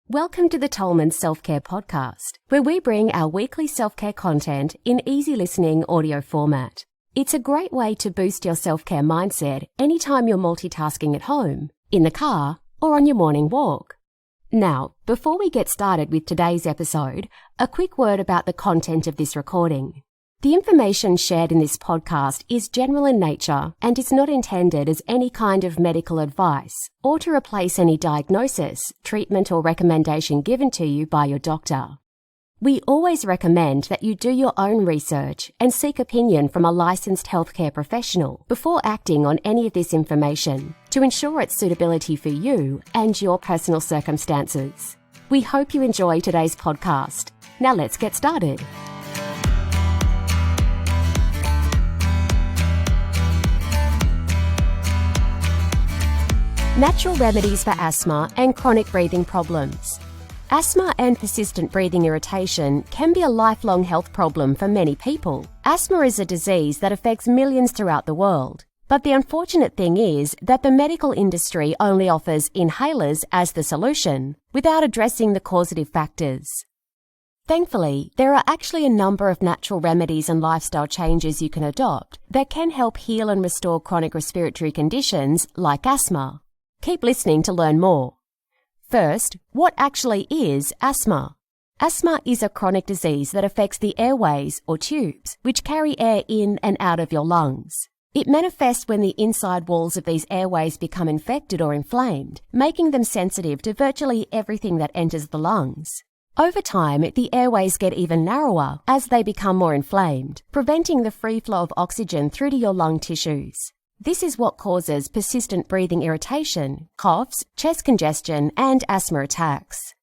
Welcome to the Tolman Self-Care Podcast, where we bring our weekly self-care content in easy listening audio format. It's a great way to boost your self-care mindset anytime you're multitasking at home, in the car, or on your morning walk. Now, before we get started with today's episode, a quick word about the content of this recording. The information shared in this podcast is general in nature and is not intended as any kind of medical advice or to replace any diagnosis, treatment or recommendation given to you by your doctor. We always recommend that you do your own research and seek opinion from a licensed healthcare professional before acting on any of this information to ensure its suitability for you and your personal circumstances. We hope you enjoy today's podcast. Now let's get started. Natural remedies for asthma and chronic breathing problems. Asthma and persistent breathing irritation can be a lifelong health problem for many people. Asthma is a disease that affects millions throughout the world. But the unfortunate thing is that the medical industry only offers inhalers as the solution, without addressing the causative factors. Thankfully, there are actually a number of natural remedies and lifestyle changes you can adopt that can help heal and restore chronic respiratory conditions like asthma. Keep listening to learn more. First, what actually is asthma? Asthma is a chronic disease that affects the airways or tubes, which carry air in and out of your lungs. It manifests when the inside walls of these airways become infected or inflamed, making them sensitive to virtually everything that enters the lungs. Over time, the airways get even narrower as they become more inflamed, preventing the free flow of oxygen through to your lung tissues. This is what causes persistent breathing irritation, coughs, chest congestion, and asthma attacks.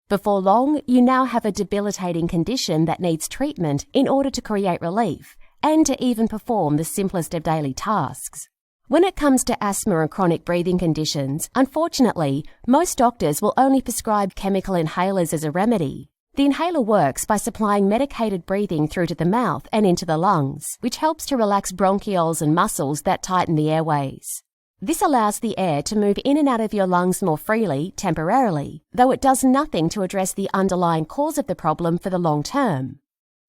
Before long, you now have a debilitating condition that needs treatment in order to create relief and to even perform the simplest of daily tasks. When it comes to asthma and chronic breathing conditions, unfortunately, most doctors will only prescribe chemical inhalers as a remedy. The inhaler works by supplying medicated breathing through to the mouth and into the lungs, which helps to relax bronchioles and muscles that tighten the airways. This allows the air to move in and out of your lungs more freely, temporarily, though it does nothing to address the underlying cause of the problem for the long term.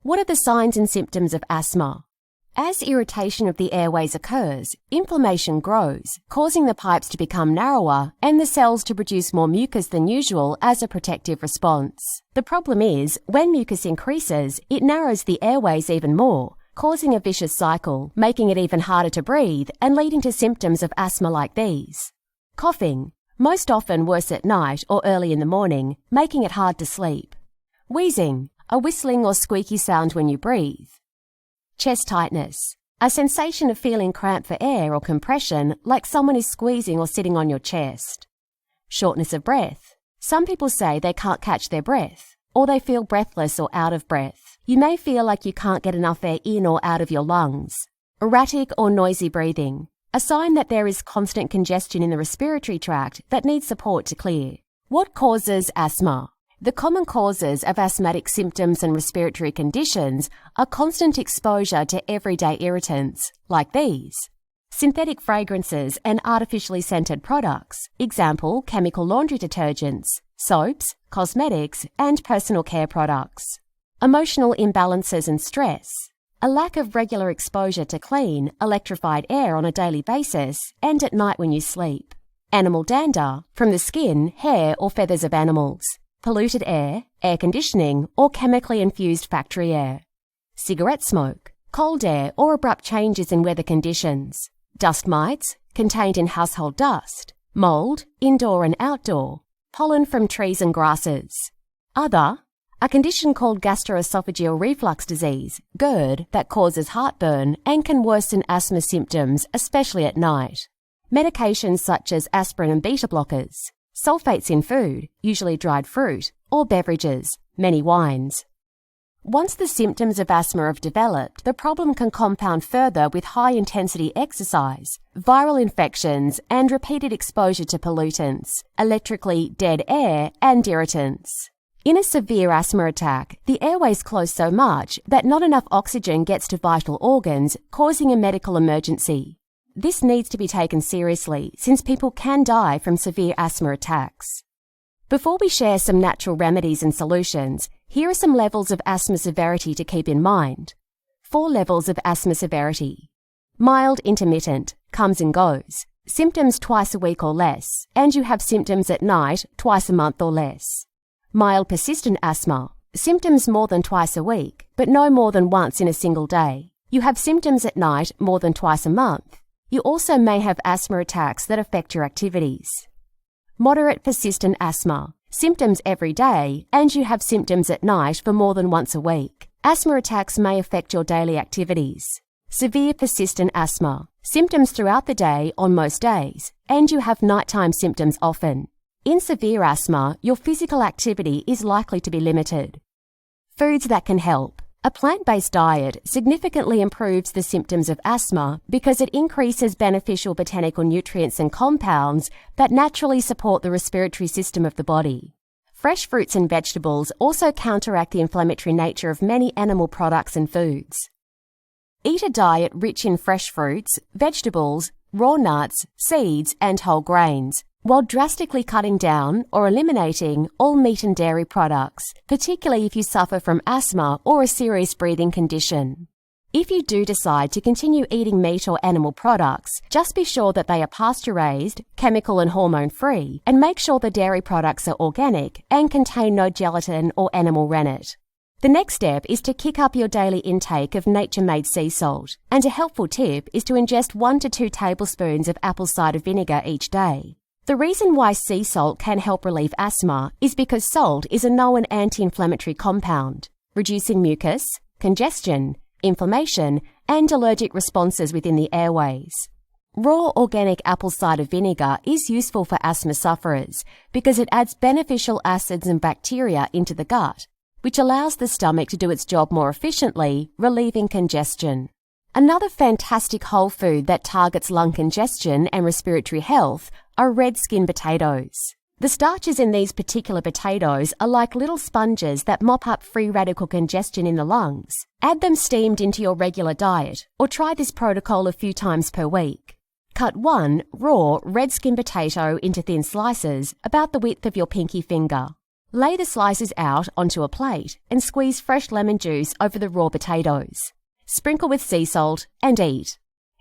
What are the signs and symptoms of asthma? As irritation of the airways occurs, inflammation grows, causing the pipes to become narrower and the cells to produce more mucus than usual as a protective response. The problem is, when mucus increases, it narrows the airways even more, causing a vicious cycle, making it even harder to breathe and leading to symptoms of asthma like these. Coughing, most often worse at night or early in the morning, making it hard to sleep. Wheezing, a whistling or squeaky sound when you breathe. Chest tightness, a sensation of feeling cramped for air or compression like someone is squeezing or sitting on your chest. Shortness of breath. Some people say they can't catch their breath, or they feel breathless or out of breath. You may feel like you can't get enough air in or out of your lungs. Erratic or noisy breathing, a sign that there is constant congestion in the respiratory tract that needs support to clear. What causes asthma? The common causes of asthmatic symptoms and respiratory conditions are constant exposure to everyday irritants, like these. Synthetic fragrances and artificially scented products, example, chemical laundry detergents, soaps, cosmetics, and personal care products. Emotional imbalances and stress. A lack of regular exposure to clean, electrified air on a daily basis and at night when you sleep. Animal dander, from the skin, hair, or feathers of animals. Polluted air, air conditioning, or chemically infused factory air. Cigarette smoke, cold air or abrupt changes in weather conditions. Dust mites, contained in household dust. Mold, indoor and outdoor. Pollen from trees and grasses. Other, a condition called gastroesophageal reflux disease, GERD, that causes heartburn and can worsen asthma symptoms, especially at night. Medications such as aspirin and beta blockers. Sulfates in food, usually dried fruit, or beverages, many wines. Once the symptoms of asthma have developed, the problem can compound further with high-intensity exercise, viral infections, and repeated exposure to pollutants, electrically dead air, and irritants. In a severe asthma attack, the airways close so much that not enough oxygen gets to vital organs, causing a medical emergency. This needs to be taken seriously since people can die from severe asthma attacks. Before we share some natural remedies and solutions, here are some levels of asthma severity to keep in mind. 4 levels of asthma severity. Mild intermittent, comes and goes. Symptoms twice a week or less, and you have symptoms at night twice a month or less. Mild persistent asthma, symptoms more than twice a week, but no more than once in a single day. You have symptoms at night more than twice a month. You also may have asthma attacks that affect your activities. Moderate persistent asthma, symptoms every day, and you have symptoms at night for more than once a week. Asthma attacks may affect your daily activities. Severe persistent asthma, symptoms throughout the day on most days, and you have nighttime symptoms often. In severe asthma, your physical activity is likely to be limited. Foods that can help. A plant-based diet significantly improves the symptoms of asthma because it increases beneficial botanical nutrients and compounds that naturally support the respiratory system of the body. Fresh fruits and vegetables also counteract the inflammatory nature of many animal products and foods. Eat a diet rich in fresh fruits, vegetables, raw nuts, seeds, and whole grains, while drastically cutting down or eliminating all meat and dairy products, particularly if you suffer from asthma or a serious breathing condition. If you do decide to continue eating meat or animal products, just be sure that they are pasture-raised, chemical and hormone-free, and make sure the dairy products are organic and contain no gelatin or animal rennet. The next step is to kick up your daily intake of nature-made sea salt, and a helpful tip is to ingest 1 to 2 tablespoons of apple cider vinegar each day. The reason why sea salt can help relieve asthma is because salt is a known anti-inflammatory compound, reducing mucus, congestion, inflammation, and allergic responses within the airways. Raw organic apple cider vinegar is useful for asthma sufferers because it adds beneficial acids and bacteria into the gut, which allows the stomach to do its job more efficiently, relieving congestion. Another fantastic whole food that targets lung congestion and respiratory health are red skin potatoes. The starches in these particular potatoes are like little sponges that mop up free radical congestion in the lungs. Add them steamed into your regular diet, or try this protocol a few times per week. Cut 1 raw red skin potato into thin slices about the width of your pinky finger. Lay the slices out onto a plate and squeeze fresh lemon juice over the raw potatoes. Sprinkle with sea salt and eat.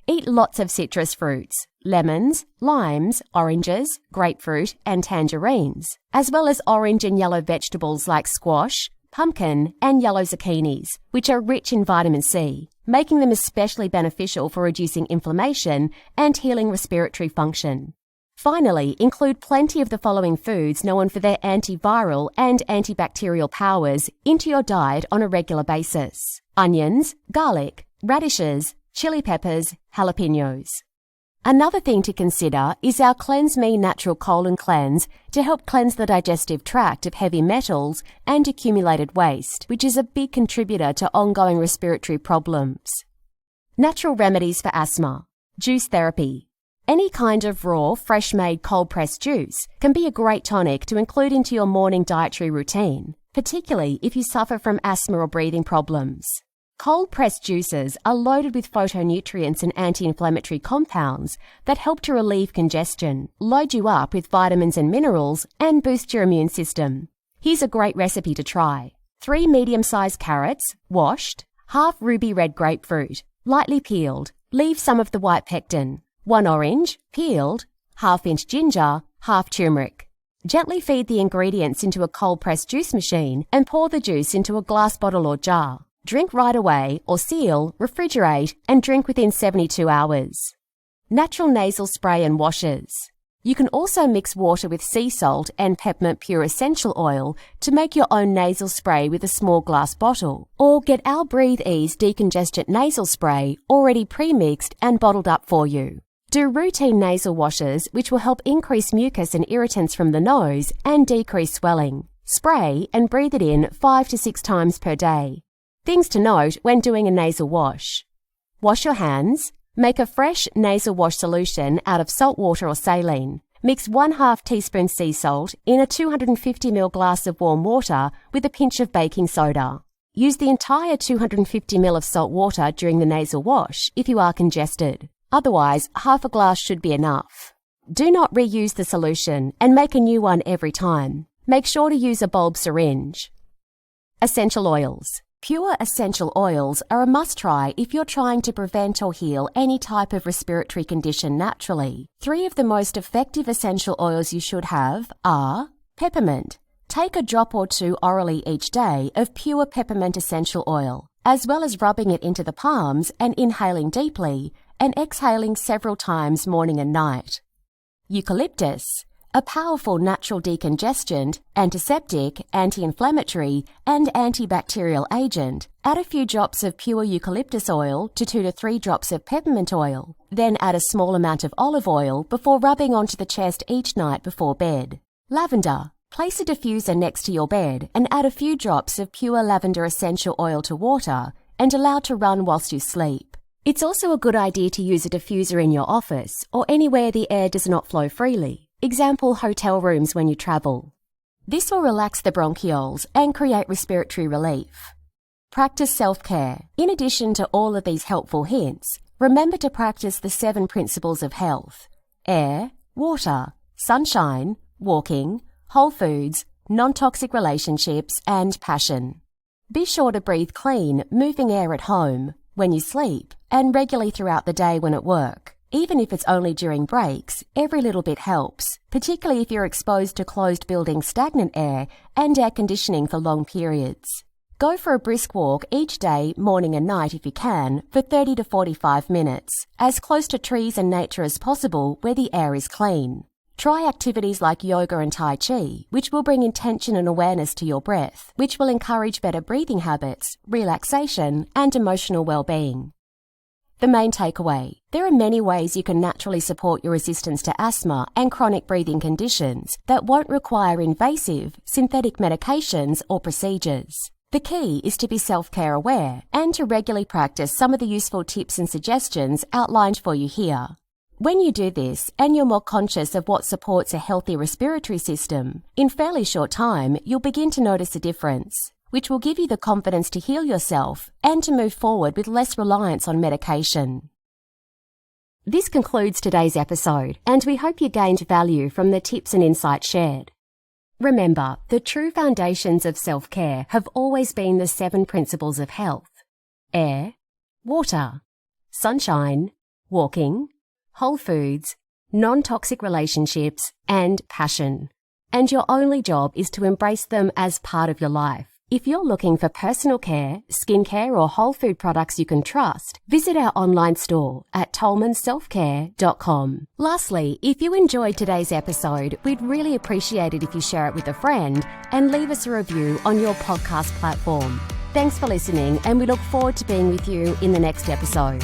Eat lots of citrus fruits, lemons, limes, oranges, grapefruit and tangerines, as well as orange and yellow vegetables like squash, pumpkin and yellow zucchinis, which are rich in vitamin C, making them especially beneficial for reducing inflammation and healing respiratory function. Finally, include plenty of the following foods known for their antiviral and antibacterial powers into your diet on a regular basis. Onions, garlic, radishes, chili peppers, jalapenos. Another thing to consider is our Cleanse Me Natural Colon Cleanse to help cleanse the digestive tract of heavy metals and accumulated waste, which is a big contributor to ongoing respiratory problems. Natural remedies for asthma. Juice therapy. Any kind of raw, fresh-made cold-pressed juice can be a great tonic to include into your morning dietary routine, particularly if you suffer from asthma or breathing problems. Cold-pressed juices are loaded with phytonutrients and anti-inflammatory compounds that help to relieve congestion, load you up with vitamins and minerals, and boost your immune system. Here's a great recipe to try. 3 medium-sized carrots, washed, half ruby red grapefruit, lightly peeled, leave some of the white pectin, 1 orange, peeled, half-inch ginger, half turmeric. Gently feed the ingredients into a cold-pressed juice machine and pour the juice into a glass bottle or jar. Drink right away or seal, refrigerate, and drink within 72 hours. Natural nasal spray and washes. You can also mix water with sea salt and peppermint pure essential oil to make your own nasal spray with a small glass bottle, or get our Breathe Ease decongestant nasal spray already pre-mixed and bottled up for you. Do routine nasal washes which will help increase mucus and irritants from the nose and decrease swelling. Spray and breathe it in 5 to 6 times per day. Things to note when doing a nasal wash. Wash your hands. Make a fresh nasal wash solution out of salt water or saline. Mix 1/2 teaspoon sea salt in a 250 ml glass of warm water with a pinch of baking soda. Use the entire 250 ml of salt water during the nasal wash if you are congested. Otherwise, half a glass should be enough. Do not reuse the solution and make a new one every time. Make sure to use a bulb syringe. Essential oils. Pure essential oils are a must-try if you're trying to prevent or heal any type of respiratory condition naturally. 3 of the most effective essential oils you should have are peppermint. Take a drop or 2 orally each day of pure peppermint essential oil, as well as rubbing it into the palms and inhaling deeply and exhaling several times morning and night. Eucalyptus. A powerful natural decongestant, antiseptic, anti-inflammatory, and antibacterial agent. Add a few drops of pure eucalyptus oil to 2 to 3 drops of peppermint oil. Then add a small amount of olive oil before rubbing onto the chest each night before bed. Lavender. Place a diffuser next to your bed and add a few drops of pure lavender essential oil to water and allow to run whilst you sleep. It's also a good idea to use a diffuser in your office or anywhere the air does not flow freely. Example, hotel rooms when you travel. This will relax the bronchioles and create respiratory relief. Practice self-care. In addition to all of these helpful hints, remember to practice the 7 principles of health: air, water, sunshine, walking, whole foods, non-toxic relationships, and passion. Be sure to breathe clean, moving air at home, when you sleep, and regularly throughout the day when at work. Even if it's only during breaks, every little bit helps, particularly if you're exposed to closed building stagnant air and air conditioning for long periods. Go for a brisk walk each day, morning and night if you can, for 30 to 45 minutes, as close to trees and nature as possible where the air is clean. Try activities like yoga and Tai Chi, which will bring intention and awareness to your breath, which will encourage better breathing habits, relaxation, and emotional well-being. The main takeaway: there are many ways you can naturally support your resistance to asthma and chronic breathing conditions that won't require invasive, synthetic medications or procedures. The key is to be self-care aware and to regularly practice some of the useful tips and suggestions outlined for you here. When you do this and you're more conscious of what supports a healthy respiratory system, in fairly short time you'll begin to notice a difference, which will give you the confidence to heal yourself and to move forward with less reliance on medication. This concludes today's episode, and we hope you gained value from the tips and insights shared. Remember, the true foundations of self-care have always been the 7 principles of health: air, water, sunshine, walking, whole foods, non-toxic relationships, and passion. And your only job is to embrace them as part of your life. If you're looking for personal care, skincare, or whole food products you can trust, visit our online store at tolmanselfcare.com. Lastly, if you enjoyed today's episode, we'd really appreciate it if you share it with a friend and leave us a review on your podcast platform. Thanks for listening, and we look forward to being with you in the next episode.